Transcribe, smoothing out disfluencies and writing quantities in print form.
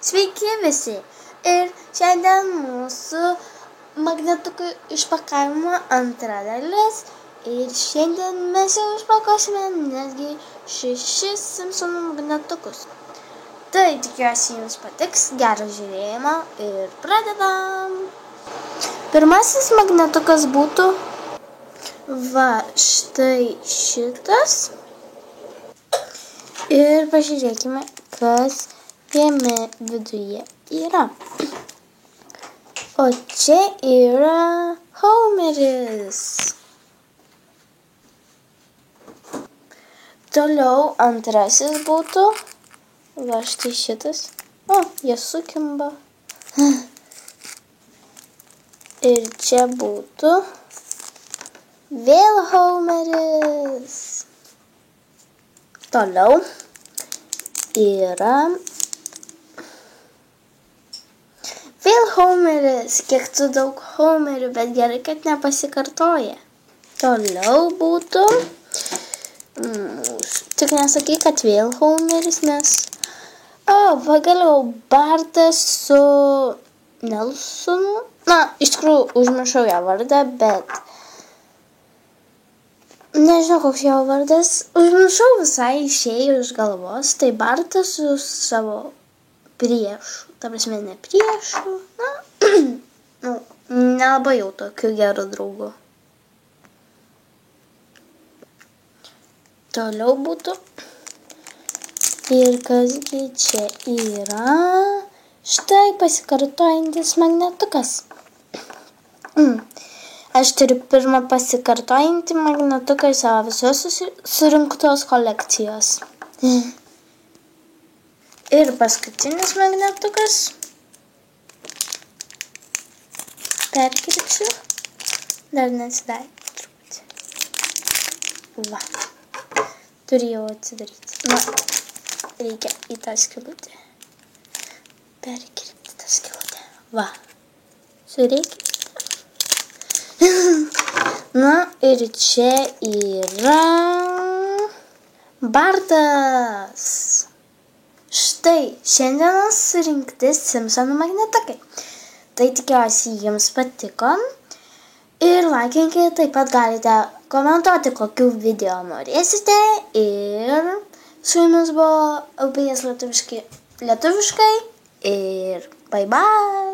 Sveiki visi! Ir šiandien mūsų magnetukų išpakavimo antra dalis. Ir šiandien mes jau išpakuosime netgi 6 Simpsonų magnetukus. Tai tikiuosi jums patiks, gero žiūrėjimo ir pradedam! Pirmasis magnetukas būtų va štai šitas. Ir pažiūrėkime, kas jame viduje yra. O čia yra Homeris. Toliau antrasis būtų va štai šitas. O, jie sukimba. Ir čia būtų vėl Homeris. Toliau yra vėl Homeris. Kiek tu daug Homerių, bet gerai, kad nepasikartoja. Toliau būtų tik nesakai, kad vėl Homeris, nes pagaliau Bartas su Nelsonu. Na, iš tikrųjų užmiršau jo vardą, bet nežinau, koks jo vardas. Užmiršau, visai išėjo iš galvos. Tai Bartas su savo priešu. Ta prasme, ne priešu. Na, nelabai jau tokiu geru draugu. Toliau būtų. Ir kasgi čia yra? Štai pasikartojantis magnetukas. Aš turiu pirmą pasikartojantį magnetuką iš savo visos surinktos kolekcijos. Ir paskutinis magnetukas. Perkirpsiu. Dar nesidarė truputį. Va. Turėjau atsidaryti. Na, reikia į tą skylutę. Perkirpti tą skylutę. Va. Sureikite. Na ir čia yra Bartas. Štai šiandienos surinkti Simpsonų magnetukai. Tai tikiuosi jums patiko. Ir laikinkite, taip pat galite komentuoti, kokių video norėsite. Ir su jumis buvo LPS lietuviškai. Ir bye bye.